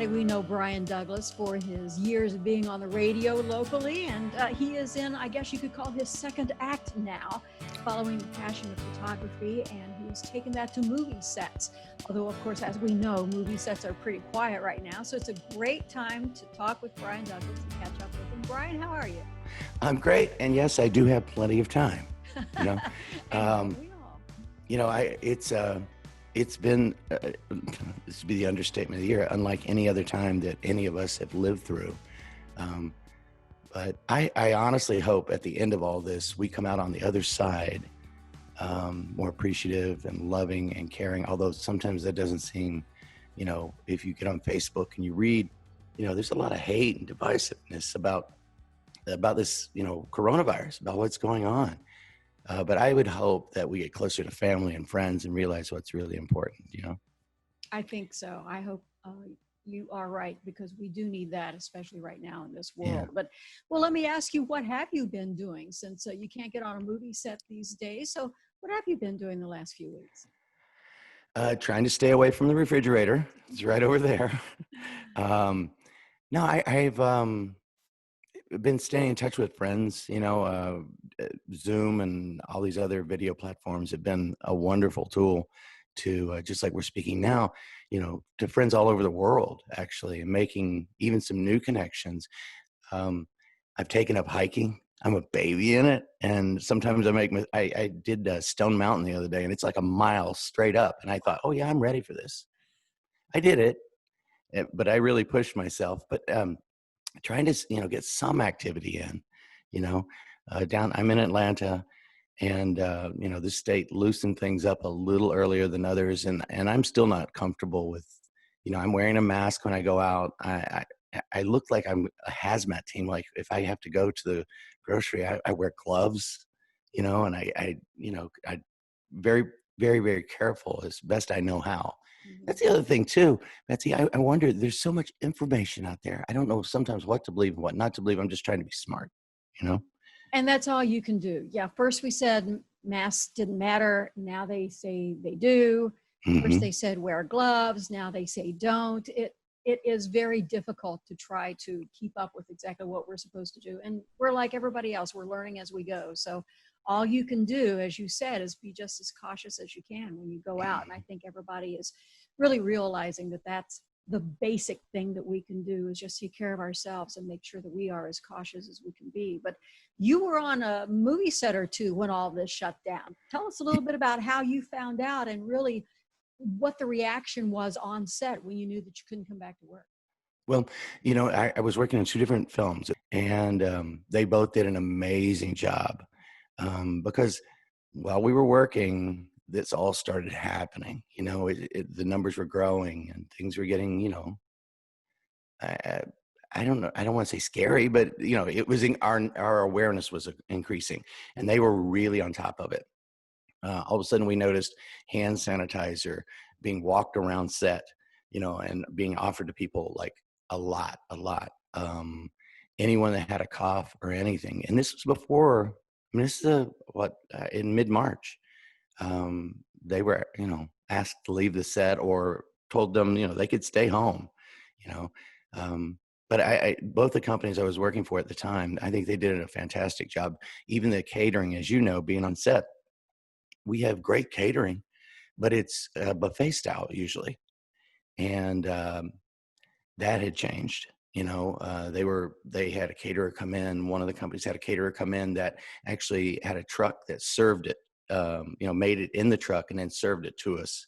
Cincinnati, we know Brian Douglas for his years of being on the radio locally, and he is in, I guess you could call his second act now, following the passion of photography, and he has taken that to movie sets. Although, of course, as we know, movie sets are pretty quiet right now, so it's a great time to talk with Brian Douglas and catch up with him. Brian, how are you? I'm great, and yes, I do have plenty of time. You know, And we all. it's been this would be the understatement of the year, unlike any other time that any of us have lived through. But I honestly hope at the end of all this, we come out on the other side more appreciative and loving and caring. Although sometimes that doesn't seem, if you get on Facebook and you read, there's a lot of hate and divisiveness about this, coronavirus, about what's going on. But I would hope that we get closer to family and friends and realize what's really important, I think so. I hope you are right, because we do need that, especially right now in this world. Yeah. But, well, let me ask you, what have you been doing since you can't get on a movie set these days? So what have you been doing the last few weeks? Trying to stay away from the refrigerator. It's right over there. No, I've been staying in touch with friends, Zoom and all these other video platforms have been a wonderful tool to, just like we're speaking now, to friends all over the world, actually, and making even some new connections. I've taken up hiking. I'm a baby in it. And sometimes I did Stone Mountain the other day, and it's like a mile straight up. And I thought, oh yeah, I'm ready for this. I did it, but I really pushed myself. But trying to get some activity in, I'm in Atlanta, and this state loosened things up a little earlier than others, and I'm still not comfortable with, I'm wearing a mask when I go out. I look like I'm a hazmat team. Like if I have to go to the grocery, I wear gloves, and I very, very, very careful as best I know how. That's the other thing too, Betsy. I wonder, there's so much information out there. I don't know sometimes what to believe and what not to believe. I'm just trying to be smart, And that's all you can do. Yeah, first we said masks didn't matter. Now they say they do. First they said wear gloves. Now they say don't. It is very difficult to try to keep up with exactly what we're supposed to do. And we're like everybody else. We're learning as we go. So all you can do, as you said, is be just as cautious as you can when you go out. And I think everybody is really realizing that that's the basic thing that we can do, is just take care of ourselves and make sure that we are as cautious as we can be. But you were on a movie set or two when all this shut down. Tell us a little bit about how you found out, and really what the reaction was on set when you knew that you couldn't come back to work. Well, I was working on two different films, and they both did an amazing job, because while we were working, this all started happening. The numbers were growing and things were getting, I, I don't know. I don't want to say scary, but it was our awareness was increasing, and they were really on top of it. All of a sudden, we noticed hand sanitizer being walked around set, and being offered to people like a lot. Anyone that had a cough or anything, and this was before. I mean, this is in mid-March. They were, asked to leave the set or told them, they could stay home, you know. But both the companies I was working for at the time, I think they did a fantastic job. Even the catering, as you know, being on set, we have great catering, but it's buffet style usually. And that had changed. They had a caterer come in. One of the companies had a caterer come in that actually had a truck that served it, made it in the truck and then served it to us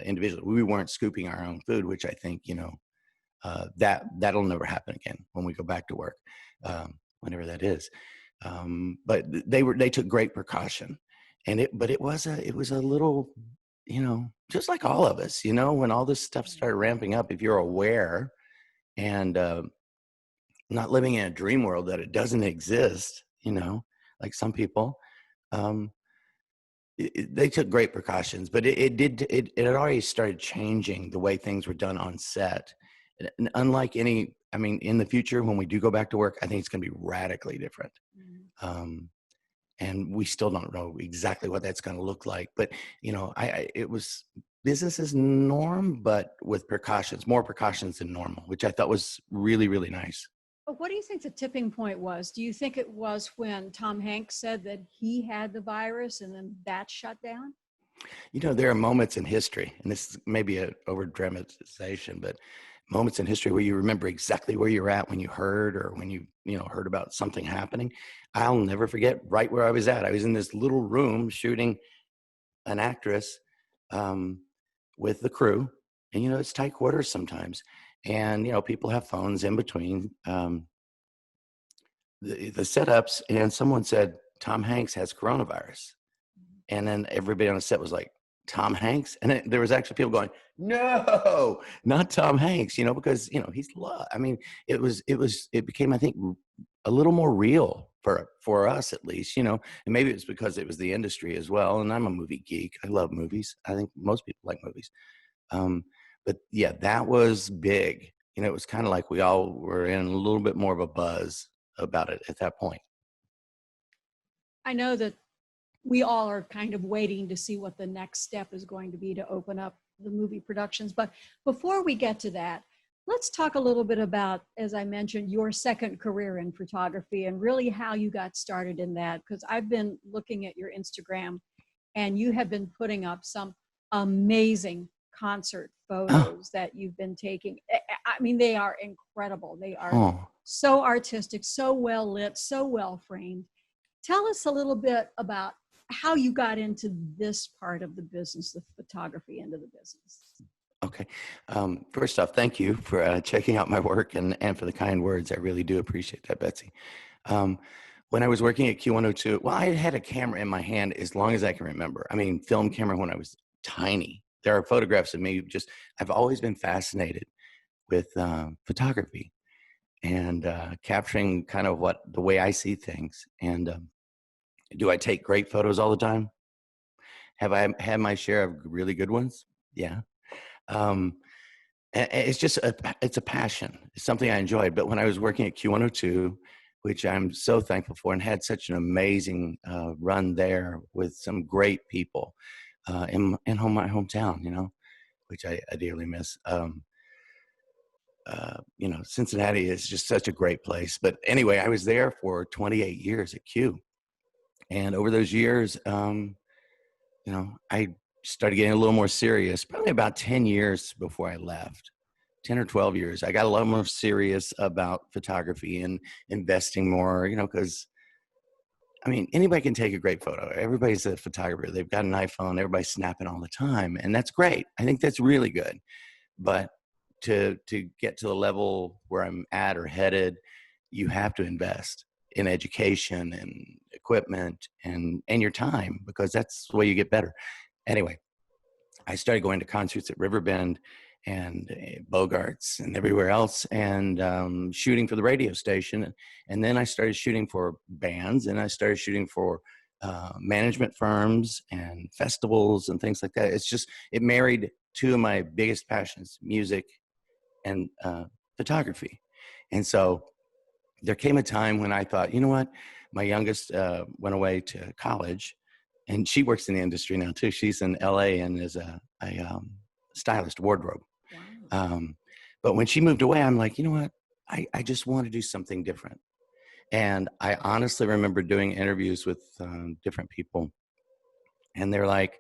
individually. We weren't scooping our own food, which I think, that'll never happen again when we go back to work, whenever that is. But they took great precaution, but it was a little, just like all of us, when all this stuff started ramping up, if you're aware and not living in a dream world that it doesn't exist, like some people, they took great precautions, but it had already started changing the way things were done on set. And unlike in the future, when we do go back to work, I think it's going to be radically different. Mm-hmm. And we still don't know exactly what that's going to look like. But, it was business as norm, but with precautions, more precautions than normal, which I thought was really, really nice. But what do you think the tipping point was? Do you think it was when Tom Hanks said that he had the virus and then that shut down? There are moments in history, and this is maybe an over dramatization, but moments in history where you remember exactly where you're at when you heard or when you heard about something happening. I'll never forget right where I was at. I was in this little room shooting an actress um, with the crew, and it's tight quarters sometimes, and people have phones in between the setups, and someone said Tom Hanks has coronavirus. And then everybody on the set was like, Tom Hanks? And there was actually people going, no, not Tom Hanks, because, he's, I mean, it became, I think, a little more real for us at least, and maybe it's because it was the industry as well. And I'm a movie geek. I love movies. I think most people like movies. But yeah, that was big. It was kind of like we all were in a little bit more of a buzz about it at that point. I know that we all are kind of waiting to see what the next step is going to be to open up the movie productions. But before we get to that, let's talk a little bit about, as I mentioned, your second career in photography and really how you got started in that. Because I've been looking at your Instagram and you have been putting up some amazing concert photos that you've been taking. I mean, they are incredible. They are so artistic, so well lit, so well framed. Tell us a little bit about how you got into this part of the business, the photography end of the business. Okay. First off, thank you for checking out my work and for the kind words. I really do appreciate that, Betsy. When I was working at Q102, well, I had a camera in my hand as long as I can remember. I mean, film camera when I was tiny. There are photographs of me I've always been fascinated with photography and capturing kind of the way I see things. And do I take great photos all the time? Have I had my share of really good ones? Yeah. It's a passion. It's something I enjoyed. But when I was working at Q102, which I'm so thankful for, and had such an amazing run there with some great people in my hometown, which I dearly miss. Cincinnati is just such a great place. But anyway, I was there for 28 years at Q, and over those years, I started getting a little more serious, probably about 10 years before I left. 10 or 12 years, I got a lot more serious about photography and investing more, because, I mean, anybody can take a great photo. Everybody's a photographer. They've got an iPhone. Everybody's snapping all the time. And that's great. I think that's really good. But to get to the level where I'm at or headed, you have to invest in education and equipment and your time, because that's the way you get better. Anyway, I started going to concerts at Riverbend and Bogarts and everywhere else, and shooting for the radio station. And then I started shooting for bands, and I started shooting for management firms and festivals and things like that. It married two of my biggest passions, music and photography. And so there came a time when I thought, you know what? My youngest went away to college, and she works in the industry now too. She's in LA and is a stylist, wardrobe. Wow. But when she moved away, I'm like, you know what? I just want to do something different. And I honestly remember doing interviews with different people, and they're like,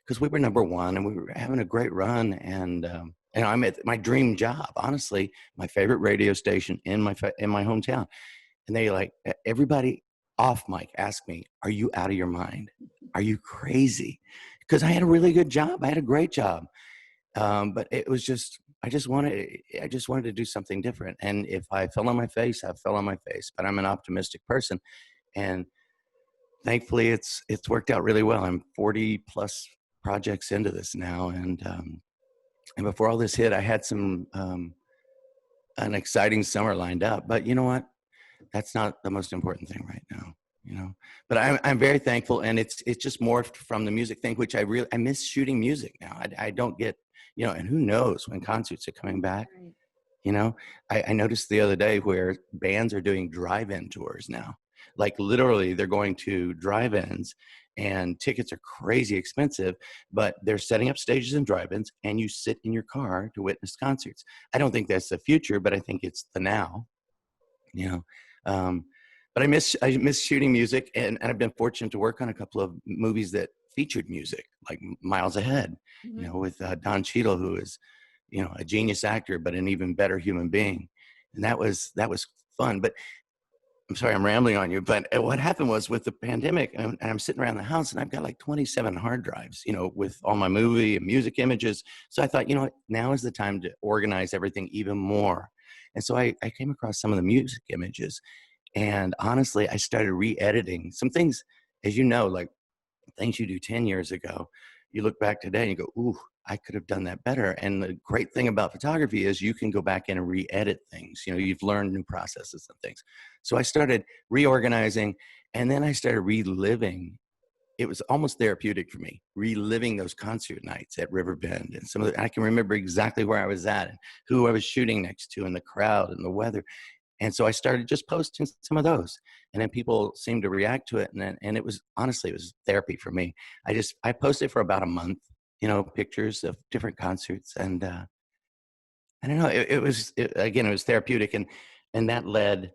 because we were number one and we were having a great run, and I'm at my dream job, honestly, my favorite radio station in my hometown. And they like, everybody off mic asked me, are you out of your mind? Are you crazy? Because I had a really good job. I had a great job. But it was just, I just wanted to do something different. And if I fell on my face, I fell on my face. But I'm an optimistic person, and thankfully it's worked out really well. I'm 40 plus projects into this now, and before all this hit, I had an exciting summer lined up. But you know what? That's not the most important thing right now. But I'm very thankful, and it's just morphed from the music thing, which I miss shooting music now. I don't get, and who knows when concerts are coming back. Right. I noticed the other day where bands are doing drive-in tours now. Like literally they're going to drive-ins and tickets are crazy expensive, but they're setting up stages and drive-ins, and you sit in your car to witness concerts. I don't think that's the future, but I think it's the now, you know. Um, but I miss shooting music, and I've been fortunate to work on a couple of movies that featured music, like Miles Ahead, Mhm. with Don Cheadle, who is, a genius actor, but an even better human being. And that was fun. But I'm sorry, I'm rambling on you, but what happened was with the pandemic, and I'm sitting around the house and I've got like 27 hard drives, with all my movie and music images. So I thought, what, now is the time to organize everything even more. And so I came across some of the music images, and honestly, I started re-editing some things, as like things you do 10 years ago. You look back today and you go, ooh, I could have done that better. And the great thing about photography is you can go back in and re-edit things. You've learned new processes and things. So I started reorganizing, and then I started reliving. It was almost therapeutic for me, reliving those concert nights at River Bend. And I can remember exactly where I was at and who I was shooting next to and the crowd and the weather. And so I started just posting some of those, and then people seemed to react to it. And it was, honestly, it was therapy for me. I posted for about a month, pictures of different concerts. And I don't know, again, it was therapeutic. And that led,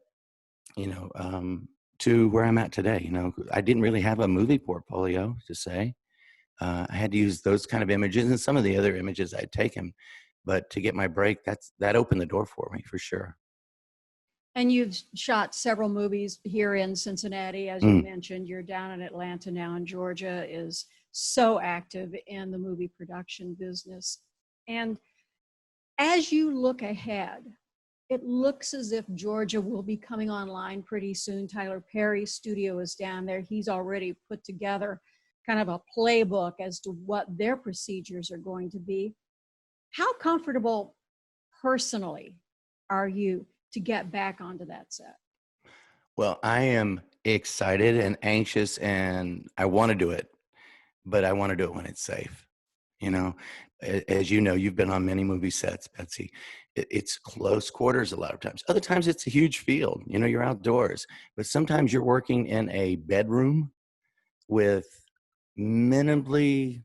you know, um, to where I'm at today. I didn't really have a movie portfolio to say. I had to use those kind of images and some of the other images I'd taken, but to get my break, that opened the door for me for sure. And you've shot several movies here in Cincinnati, as you Mm. mentioned. You're down in Atlanta now, and Georgia is so active in the movie production business. And as you look ahead, it looks as if Georgia will be coming online pretty soon. Tyler Perry's studio is down there. He's already put together kind of a playbook as to what their procedures are going to be. How comfortable personally are you to get back onto that set? Well, I am excited and anxious, and I want to do it, but I want to do it when it's safe. You know, as you know, you've been on many movie sets, Betsy. It's close quarters a lot of times. Other times it's a huge field. You're outdoors, but sometimes you're working in a bedroom with minimally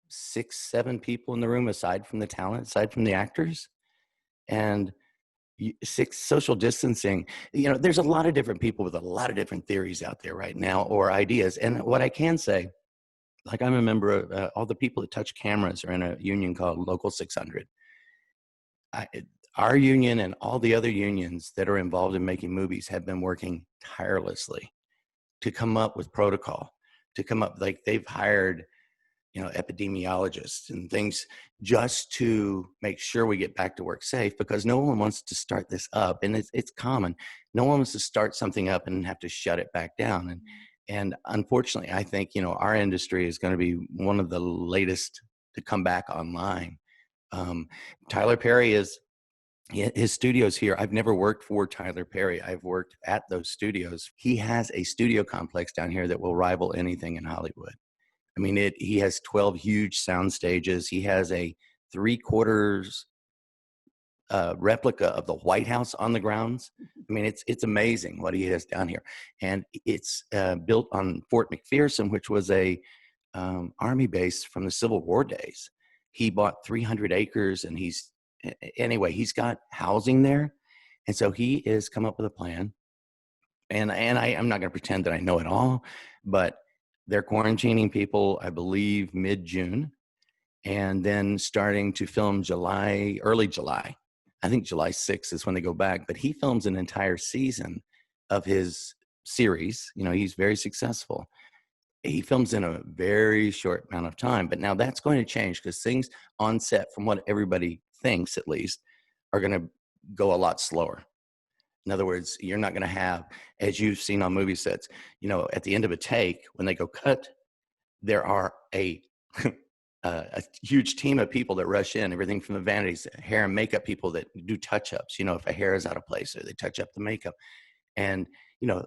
6, 7 people in the room, aside from the talent, aside from the actors, and six, social distancing. There's a lot of different people with a lot of different theories out there right now, or ideas. And what I can say, like, I'm a member of all the people that touch cameras are in a union called Local 600. I, our union and all the other unions that are involved in making movies have been working tirelessly to come up with protocol, to come up, like, they've hired epidemiologists and things just to make sure we get back to work safe, because no one wants to start this up. And it's common. No one wants to start something up and have to shut it back down. And unfortunately, I think, our industry is going to be one of the latest to come back online. Tyler Perry his studios here. I've never worked for Tyler Perry. I've worked at those studios. He has a studio complex down here that will rival anything in Hollywood. I mean, he has 12 huge sound stages. He has a 3/4 replica of the White House on the grounds. I mean, it's amazing what he has down here. And it's built on Fort McPherson, which was a army base from the Civil War days. He bought 300 acres, and he's got housing there. And so he has come up with a plan. And I'm not going to pretend that I know it all, but they're quarantining people, I believe, mid-June, and then starting to film early July. I think July 6th is when they go back, but he films an entire season of his series. He's very successful. He films in a very short amount of time, but now that's going to change, because things on set, from what everybody thinks at least, are going to go a lot slower. In other words, you're not going to have, as you've seen on movie sets, at the end of a take, when they go cut, there are a huge team of people that rush in, everything from the vanities, hair and makeup people that do touch-ups. If a hair is out of place, or they touch up the makeup. And,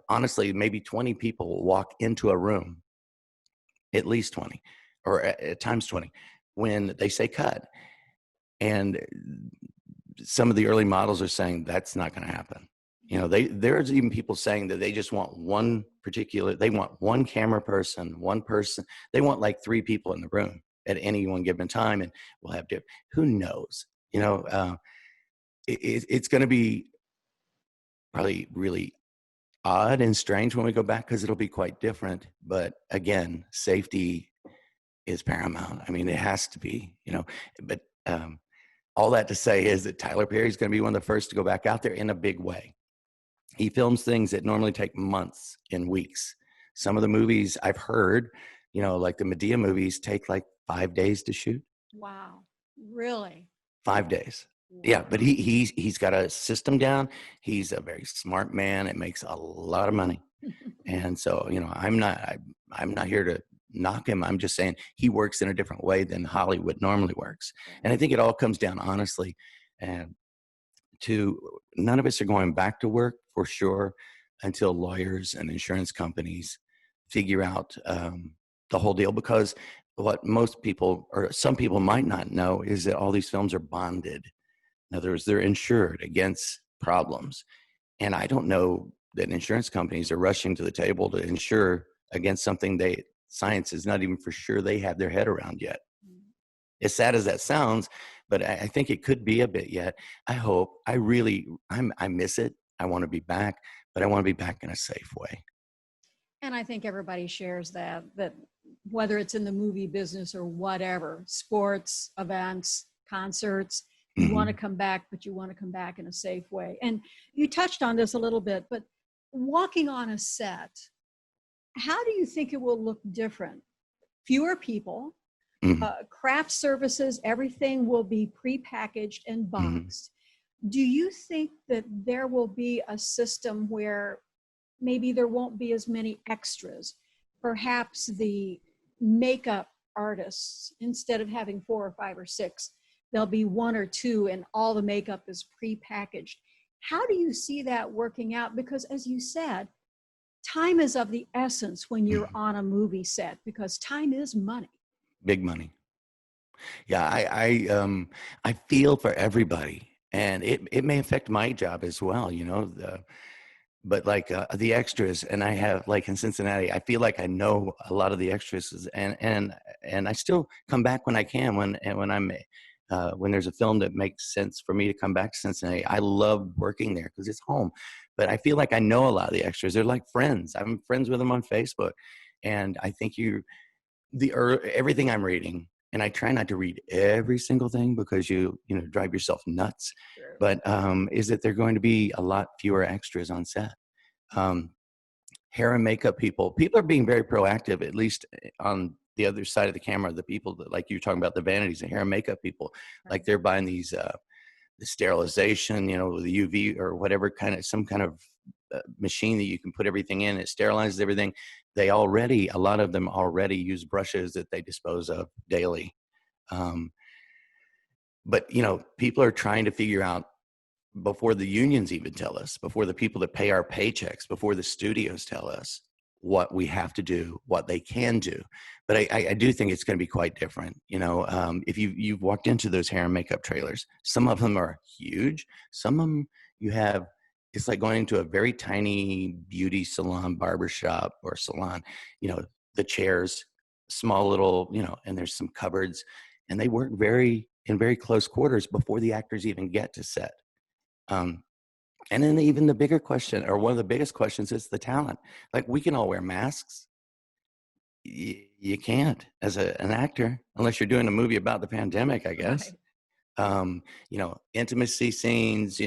honestly, maybe 20 people will walk into a room, at least 20, or at times 20, when they say cut. And some of the early models are saying that's not going to happen. There's even people saying that they just want they want one camera person, one person. They want like 3 people in the room at any one given time, and we'll have different. Who knows? It's going to be probably really odd and strange when we go back because it'll be quite different. But again, safety is paramount. I mean, it has to be. But all that to say is that Tyler Perry is going to be one of the first to go back out there in a big way. He films things that normally take months and weeks. Some of the movies I've heard, like the Medea movies, take like 5 days to shoot. Wow. Really? 5 days. Wow. Yeah, but he's got a system down. He's a very smart man. It makes a lot of money. And so, I'm not here to knock him. I'm just saying he works in a different way than Hollywood normally works. And I think it all comes down, honestly, and to none of us are going back to work for sure until lawyers and insurance companies figure out the whole deal. Because what most people or some people might not know is that all these films are bonded. In other words, they're insured against problems. And I don't know that insurance companies are rushing to the table to insure against something science is not even for sure they have their head around yet. As sad as that sounds, but I think it could be a bit yet. I miss it. I want to be back, but I want to be back in a safe way. And I think everybody shares that whether it's in the movie business or whatever, sports, events, concerts, you want to come back, but you want to come back in a safe way. And you touched on this a little bit, but walking on a set, how do you think it will look different? Fewer people, craft services, everything will be prepackaged and boxed. Do you think that there will be a system where maybe there won't be as many extras? Perhaps the makeup artists, instead of having 4 or 5 or 6, there'll be 1 or 2 and all the makeup is prepackaged. How do you see that working out? Because as you said, time is of the essence when you're on a movie set, because time is money. Big money. Yeah, I feel for everybody, and it may affect my job as well, but like the extras, and I have, like in Cincinnati, I feel like I know a lot of the extras, and I still come back when I can, when there's a film that makes sense for me to come back to Cincinnati. I love working there because it's home, but I feel like I know a lot of the extras. They're like friends. I'm friends with them on Facebook, and I think everything I'm reading. And I try not to read every single thing because you drive yourself nuts. Sure. But is that there are going to be a lot fewer extras on set? Hair and makeup people are being very proactive, at least on the other side of the camera. The people that, like you're talking about, the vanities, the hair and makeup people, right. Like they're buying these the sterilization, the UV or whatever some kind of machine that you can put everything in. It sterilizes everything. A lot of them already use brushes that they dispose of daily. But people are trying to figure out, before the unions even tell us, before the people that pay our paychecks, before the studios tell us what we have to do, what they can do. But I do think it's going to be quite different. If you've walked into those hair and makeup trailers, some of them are huge. Some of them it's like going into a very tiny beauty salon, barbershop, or salon. The chairs, small little, and there's some cupboards, and they work in very close quarters before the actors even get to set. And then even the bigger question, or one of the biggest questions, is the talent. Like, we can all wear masks. You can't as an actor, unless you're doing a movie about the pandemic, I guess. Right. Intimacy scenes,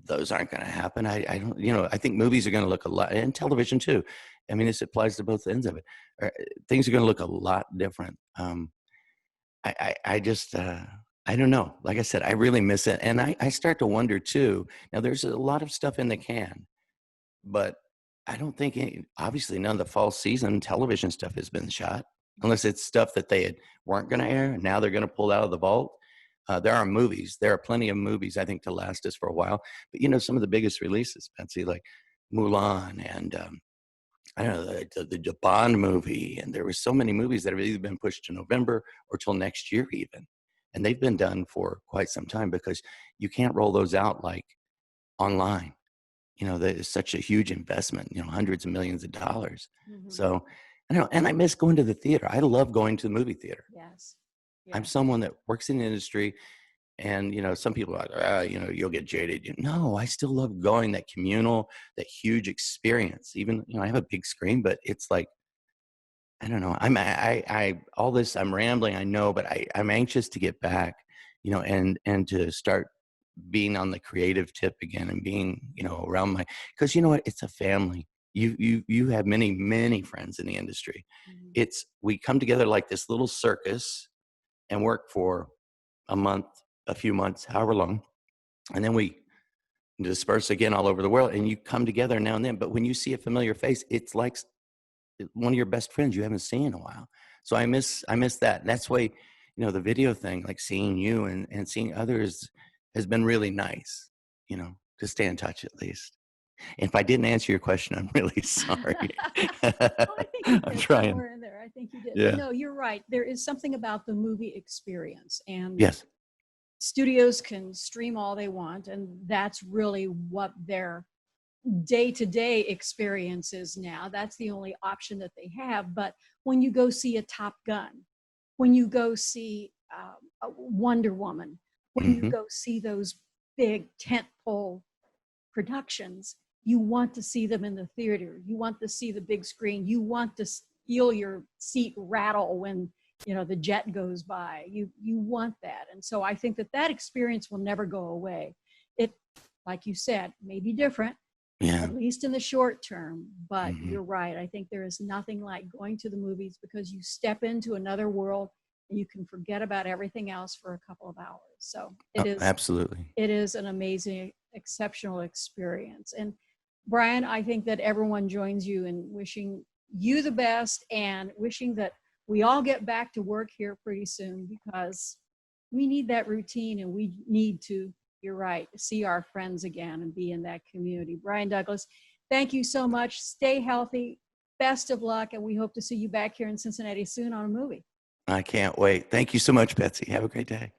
those aren't going to happen. I don't, I think movies are going to look a lot, and television too. I mean, this applies to both ends of it. Things are going to look a lot different. I just, I don't know. Like I said, I really miss it. And I start to wonder too. Now, there's a lot of stuff in the can, but I don't think obviously none of the fall season television stuff has been shot, unless it's stuff that they weren't going to air. And now they're going to pull out of the vault. There are movies. There are plenty of movies, I think, to last us for a while. But, some of the biggest releases, Betsy, like Mulan and I don't know, the Bond movie. And there were so many movies that have either been pushed to November or till next year even. And they've been done for quite some time because you can't roll those out like online. you know, that is such a huge investment, you know, hundreds of millions of dollars. Mhm. So I don't know, and I miss going to the theater. I love going to the movie theater. Yes. I'm Yes. someone that works in the industry, and you know, some people are like, ah, you know, you'll get jaded. No, I still love going, that communal, that huge experience. Even, you know, I have a big screen, but it's like, I don't know. All this, I'm rambling, I know, but I'm anxious to get back, you know, and to start being on the creative tip again, and being, you know, around because you know what, it's a family. You have many, many friends in the industry. Mhm. We come together like this little circus and work for a month, a few months, however long, and then we disperse again all over the world, and you come together now and then. But when you see a familiar face, it's like one of your best friends you haven't seen in a while. So I miss that. That's why, you know, the video thing, like seeing you and seeing others, has been really nice, you know, to stay in touch at least. If I didn't answer your question, I'm really sorry. Oh, I think you I'm did trying. somewhere in there. I think you did. But Yeah. no, you're right. There is something about the movie experience, and Yes. studios can stream all they want, and that's really what their day-to-day experience is now. That's the only option that they have. But when you go see a Top Gun, when you go see a Wonder Woman, when you Hmm. go see those big tentpole productions, you want to see them in the theater. You want to see the big screen. You want to feel your seat rattle when, you know, the jet goes by. You want that. And so I think that that experience will never go away. It, like you said, may be different, Yeah. at least in the short term, but Hmm. you're right. I think there is nothing like going to the movies, because you step into another world and you can forget about everything else for a couple of hours. So Oh, absolutely. it is an amazing, exceptional experience. And Brian, I think that everyone joins you in wishing you the best, and wishing that we all get back to work here pretty soon, because we need that routine, and we need to, you're right, see our friends again and be in that community. Brian Douglas, thank you so much. Stay healthy. Best of luck. And we hope to see you back here in Cincinnati soon on a movie. I can't wait. Thank you so much, Betsy. Have a great day.